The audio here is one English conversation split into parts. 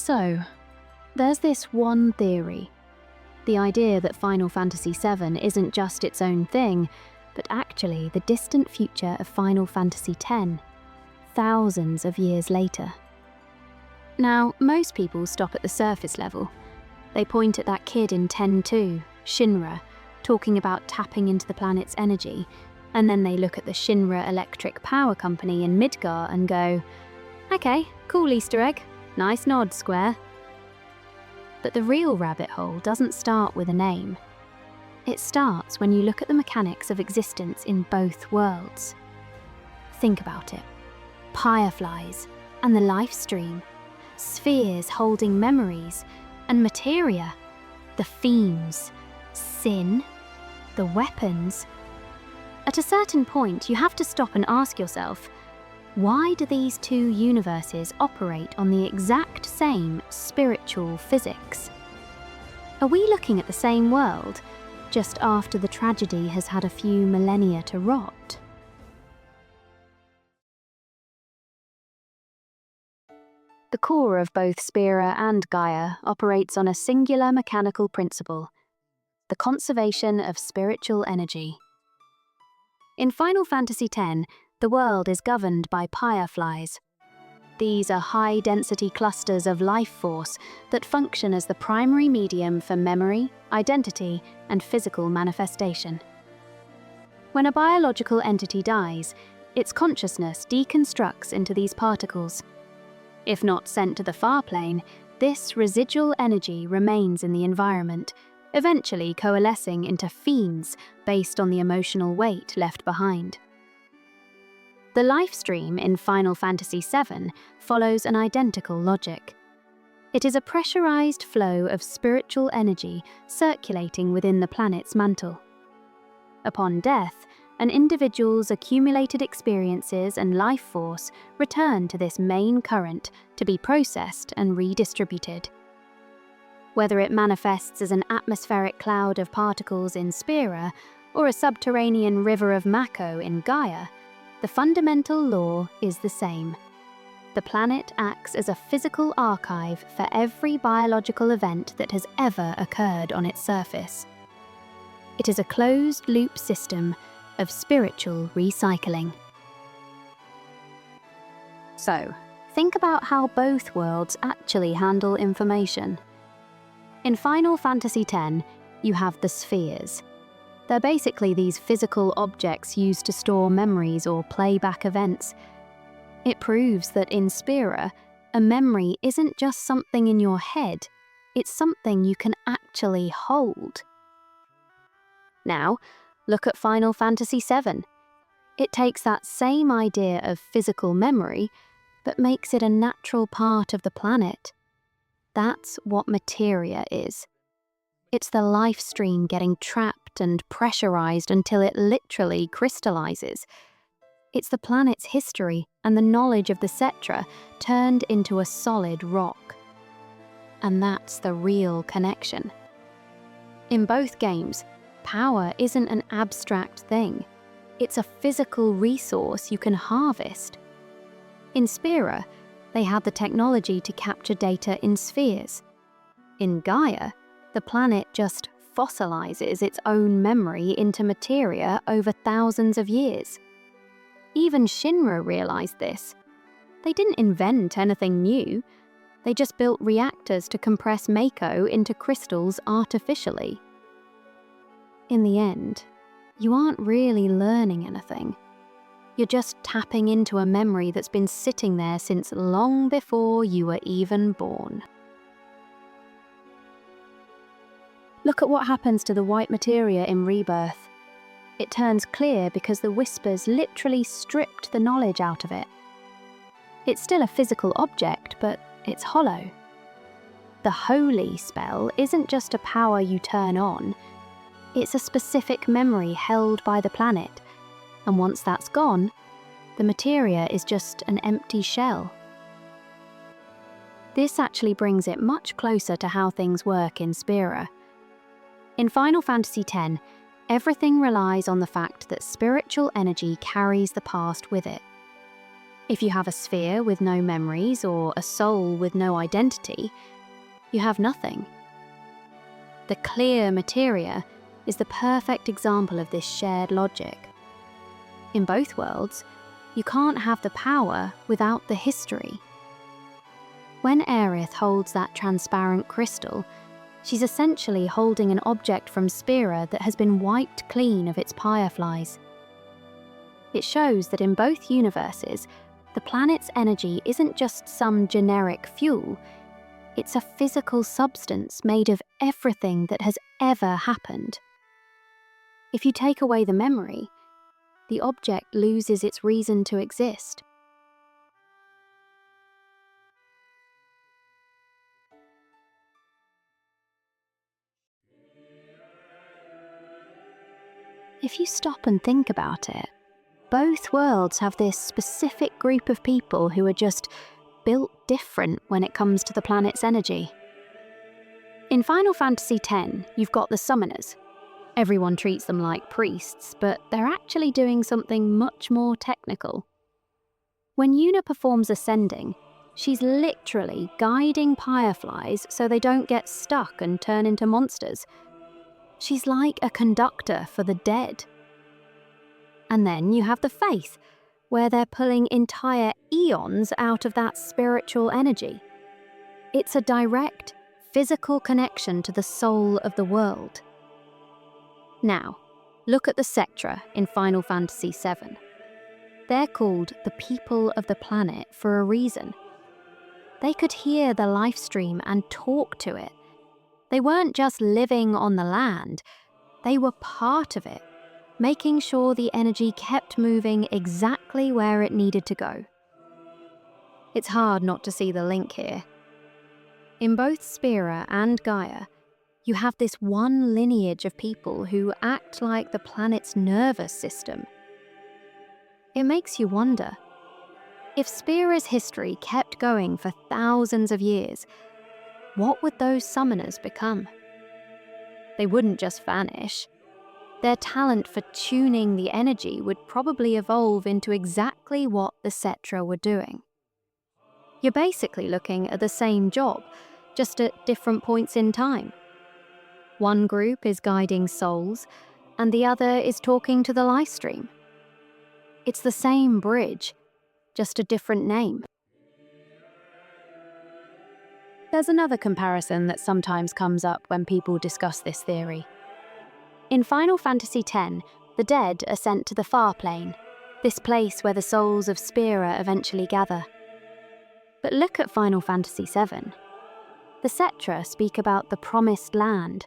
So, there's this one theory. The idea that Final Fantasy VII isn't just its own thing, but actually the distant future of Final Fantasy X, thousands of years later. Now, most people stop at the surface level. They point at that kid in 10-2, Shinra, talking about tapping into the planet's energy, and then they look at the Shinra Electric Power Company in Midgar and go, okay, cool Easter egg, nice nod, Square. But the real rabbit hole doesn't start with a name. It starts when you look at the mechanics of existence in both worlds. Think about it. PYREFLIES and the Lifestream, spheres holding memories, and MATERIA, the themes, sin, the weapons. At a certain point, you have to stop and ask yourself, why do these two universes operate on the exact same spiritual physics? Are we looking at the same world, just after the tragedy has had a few millennia to rot? The core of both Spira and Gaia operates on a singular mechanical principle: the conservation of spiritual energy. In Final Fantasy X, the world is governed by PYREFLIES. These are high-density clusters of life force that function as the primary medium for memory, identity, and physical manifestation. When a biological entity dies, its consciousness deconstructs into these particles. If not sent to the FARPLANE, this residual energy remains in the environment, eventually coalescing into fiends based on the emotional weight left behind. The Lifestream in Final Fantasy VII follows an identical logic. It is a pressurized flow of spiritual energy circulating within the planet's mantle. Upon death, an individual's accumulated experiences and life force return to this main current to be processed and redistributed. Whether it manifests as an atmospheric cloud of particles in Spira or a subterranean river of Mako in Gaia, the fundamental law is the same. The planet acts as a physical archive for every biological event that has ever occurred on its surface. It is a closed-loop system of spiritual recycling. So, think about how both worlds actually handle information. In Final Fantasy X, you have the spheres. They're basically these physical objects used to store memories or play back events. It proves that in Spira, a memory isn't just something in your head, it's something you can actually hold. Now, look at Final Fantasy VII. It takes that same idea of physical memory, but makes it a natural part of the planet. That's what MATERIA is. It's the life stream getting trapped and pressurized until it literally crystallizes. It's the planet's history and the knowledge of the CETRA turned into a solid rock. And that's the real connection. In both games, power isn't an abstract thing. It's a physical resource you can harvest. In Spira, they had the technology to capture data in spheres. In Gaia, the planet just fossilizes its own memory into MATERIA over thousands of years. Even Shinra realized this. They didn't invent anything new. They just built reactors to compress Mako into crystals artificially. In the end, you aren't really learning anything. You're just tapping into a memory that's been sitting there since long before you were even born. Look at what happens to the white materia in Rebirth. It turns clear because the Whispers literally stripped the knowledge out of it. It's still a physical object, but it's hollow. The Holy spell isn't just a power you turn on, it's a specific memory held by the planet, and once that's gone, the materia is just an empty shell. This actually brings it much closer to how things work in Spira. In Final Fantasy X, everything relies on the fact that spiritual energy carries the past with it. If you have a sphere with no memories or a soul with no identity, you have nothing. The clear materia is the perfect example of this shared logic. In both worlds, you can't have the power without the history. When Aerith holds that transparent crystal, she's essentially holding an object from Spira that has been wiped clean of its PYREFLIES. It shows that in both universes, the planet's energy isn't just some generic fuel, it's a physical substance made of everything that has ever happened. If you take away the memory, the object loses its reason to exist. If you stop and think about it, both worlds have this specific group of people who are just built different when it comes to the planet's energy. In Final Fantasy X, you've got the summoners. Everyone treats them like priests, but they're actually doing something much more technical. When Yuna performs ascending, she's literally guiding PYREFLIES so they don't get stuck and turn into monsters. She's like a conductor for the dead. And then you have the faith, where they're pulling entire eons out of that spiritual energy. It's a direct, physical connection to the soul of the world. Now, look at the CETRA in Final Fantasy VII. They're called the people of the planet for a reason. They could hear the Lifestream and talk to it. They weren't just living on the land, they were part of it, making sure the energy kept moving exactly where it needed to go. It's hard not to see the link here. In both Spira and Gaia, you have this one lineage of people who act like the planet's nervous system. It makes you wonder, if Spira's history kept going for thousands of years, what would those summoners become? They wouldn't just vanish. Their talent for tuning the energy would probably evolve into exactly what the CETRA were doing. You're basically looking at the same job, just at different points in time. One group is guiding souls, and the other is talking to the Lifestream. It's the same bridge, just a different name. There's another comparison that sometimes comes up when people discuss this theory. In Final Fantasy X, the dead are sent to the FARPLANE, this place where the souls of Spira eventually gather. But look at Final Fantasy VII. The CETRA speak about the Promised Land,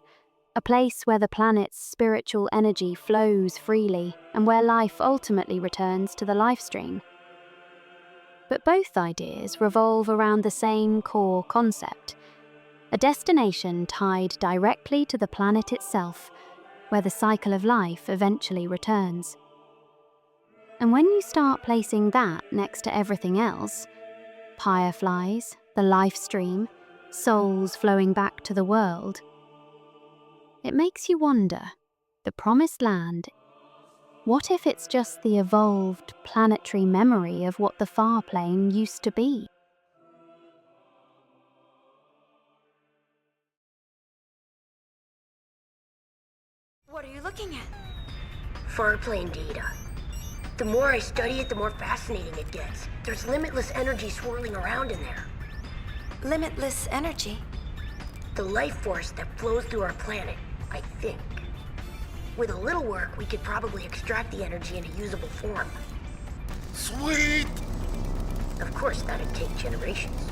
a place where the planet's spiritual energy flows freely and where life ultimately returns to the Lifestream. But both ideas revolve around the same core concept, a destination tied directly to the planet itself, where the cycle of life eventually returns. And when you start placing that next to everything else, PYREFLIES, the Lifestream, souls flowing back to the world, it makes you wonder, the Promised Land, what if it's just the evolved planetary memory of what the FARPLANE used to be? What are you looking at? FARPLANE data. The more I study it, the more fascinating it gets. There's limitless energy swirling around in there. Limitless energy? The life force that flows through our planet, I think. With a little work, we could probably extract the energy in a usable form. Sweet! Of course, that'd take generations.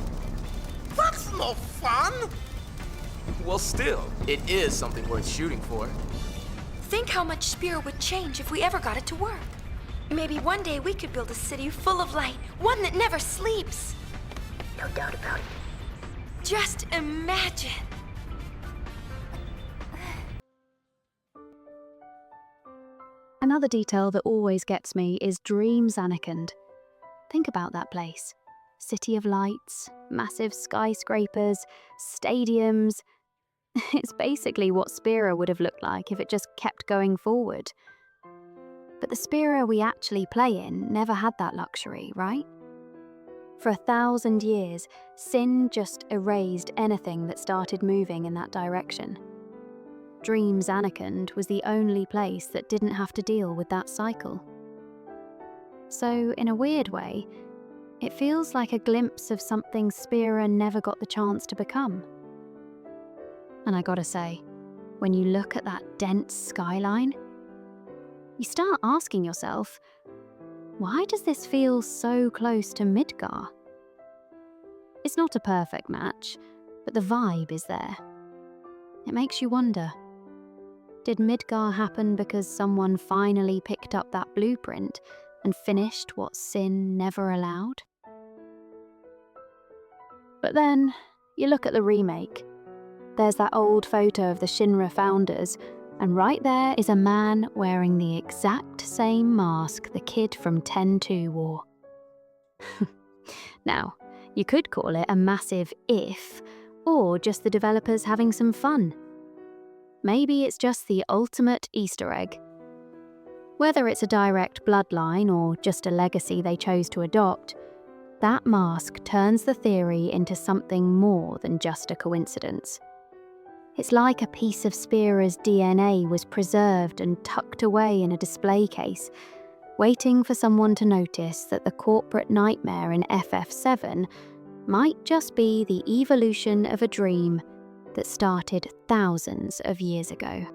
That's no fun! Well, still, it is something worth shooting for. Think how much Spira would change if we ever got it to work. Maybe one day we could build a city full of light, one that never sleeps. No doubt about it. Just imagine. Another detail that always gets me is Dream Zanarkand. Think about that place. City of lights, massive skyscrapers, stadiums. It's basically what Spira would have looked like if it just kept going forward. But the Spira we actually play in never had that luxury, right? For 1,000 years, sin just erased anything that started moving in that direction. Dream Zanarkand was the only place that didn't have to deal with that cycle. So, in a weird way, it feels like a glimpse of something Spira never got the chance to become. And I gotta say, when you look at that dense skyline, you start asking yourself, why does this feel so close to Midgar? It's not a perfect match, but the vibe is there. It makes you wonder, did Midgar happen because someone finally picked up that blueprint and finished what sin never allowed? But then, you look at the remake. There's that old photo of the Shinra founders, and right there is a man wearing the exact same mask the kid from 10-2 wore. Now, you could call it a massive if, or just the developers having some fun. Maybe it's just the ultimate Easter egg. Whether it's a direct bloodline or just a legacy they chose to adopt, that mask turns the theory into something more than just a coincidence. It's like a piece of Spira's DNA was preserved and tucked away in a display case, waiting for someone to notice that the corporate nightmare in FF7 might just be the evolution of a dream that started thousands of years ago.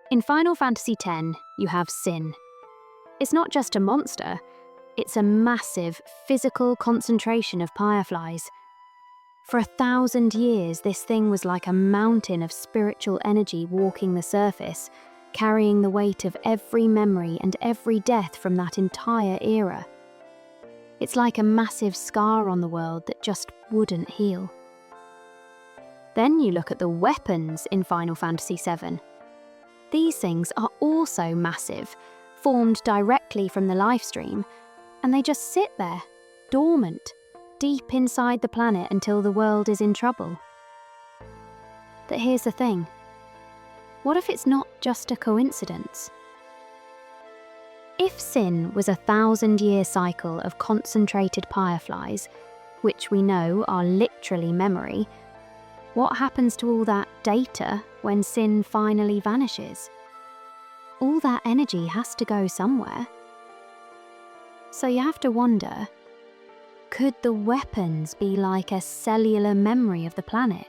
In Final Fantasy X, you have Sin. It's not just a monster, it's a massive physical concentration of PYREFLIES. For 1,000 years, this thing was like a mountain of spiritual energy walking the surface, carrying the weight of every memory and every death from that entire era. It's like a massive scar on the world that just wouldn't heal. Then you look at the weapons in Final Fantasy VII. These things are also massive, formed directly from the Lifestream, and they just sit there, dormant, deep inside the planet until the world is in trouble. But here's the thing. What if it's not just a coincidence? If Sin was a 1,000-year cycle of concentrated PYREFLIES, which we know are literally memory, what happens to all that data when Sin finally vanishes? All that energy has to go somewhere. So you have to wonder, could the weapons be like a cellular memory of the planet?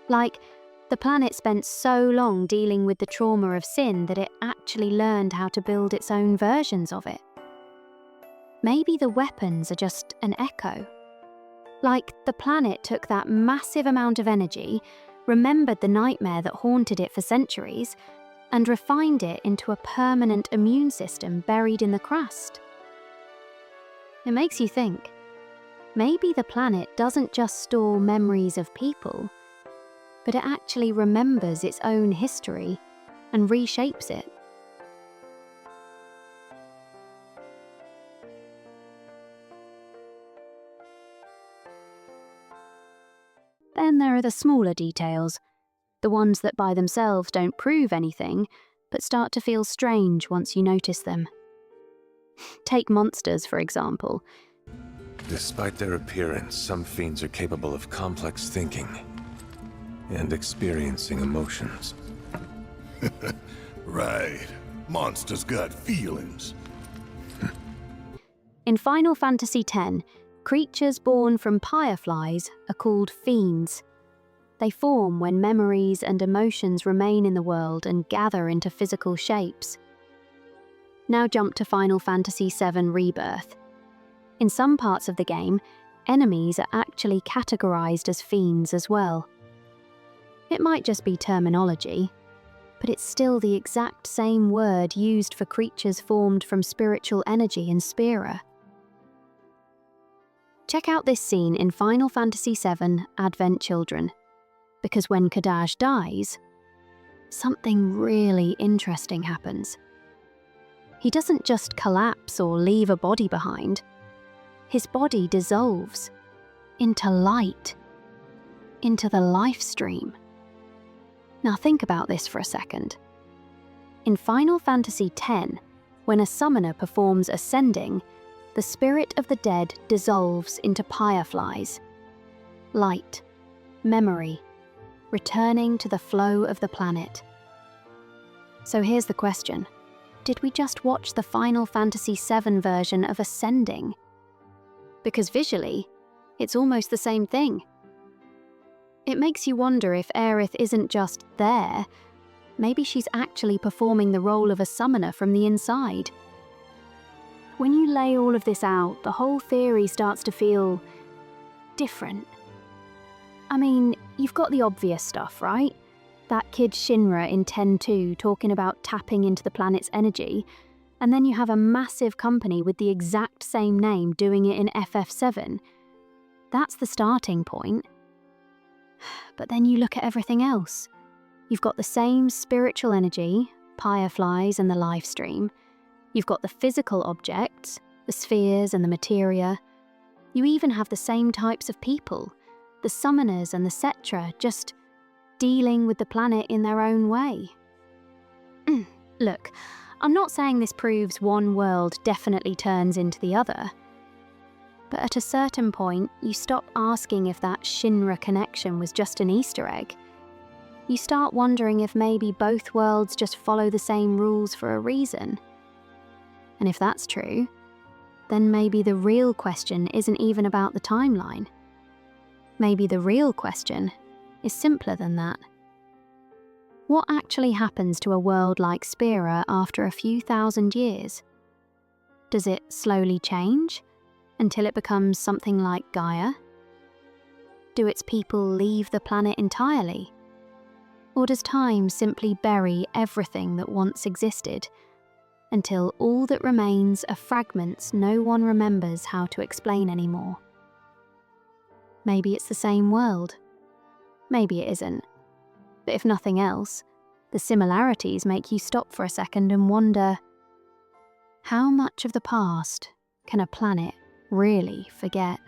Like, the planet spent so long dealing with the trauma of Sin that it actually learned how to build its own versions of it. Maybe the weapons are just an echo. Like, the planet took that massive amount of energy, remembered the nightmare that haunted it for centuries, and refined it into a permanent immune system buried in the crust. It makes you think, maybe the planet doesn't just store memories of people, but it actually remembers its own history and reshapes it. Then there are the smaller details, the ones that by themselves don't prove anything, but start to feel strange once you notice them. Take monsters, for example. Despite their appearance, some fiends are capable of complex thinking and experiencing emotions. Right. Monsters got feelings. In Final Fantasy X, creatures born from PYREFLIES are called fiends. They form when memories and emotions remain in the world and gather into physical shapes. Now jump to Final Fantasy VII Rebirth. In some parts of the game, enemies are actually categorized as fiends as well. It might just be terminology, but it's still the exact same word used for creatures formed from spiritual energy in Spira. Check out this scene in Final Fantasy VII Advent Children, because when Kadaj dies, something really interesting happens. He doesn't just collapse or leave a body behind. His body dissolves into light, into the Lifestream. Now think about this for a second. In Final Fantasy X, when a summoner performs ascending, the spirit of the dead dissolves into PYREFLIES. Light, memory, returning to the flow of the planet. So here's the question. Did we just watch the Final Fantasy VII version of ascending? Because visually, it's almost the same thing. It makes you wonder if Aerith isn't just there. Maybe she's actually performing the role of a summoner from the inside. When you lay all of this out, the whole theory starts to feel different. I mean, you've got the obvious stuff, right? That kid Shinra in 10-2 talking about tapping into the planet's energy, and then you have a massive company with the exact same name doing it in FF7. That's the starting point. But then you look at everything else. You've got the same spiritual energy, PYREFLIES and the Lifestream. You've got the physical objects, the spheres and the MATERIA. You even have the same types of people, the summoners and the CETRA, just dealing with the planet in their own way. Look, I'm not saying this proves one world definitely turns into the other. But at a certain point, you stop asking if that Shinra connection was just an Easter egg. You start wondering if maybe both worlds just follow the same rules for a reason. And if that's true, then maybe the real question isn't even about the timeline. Maybe the real question is simpler than that. What actually happens to a world like Spira after a few thousand years? Does it slowly change until it becomes something like Gaia? Do its people leave the planet entirely? Or does time simply bury everything that once existed until all that remains are fragments no one remembers how to explain anymore? Maybe it's the same world. Maybe it isn't. But if nothing else, the similarities make you stop for a second and wonder, how much of the past can a planet really forget?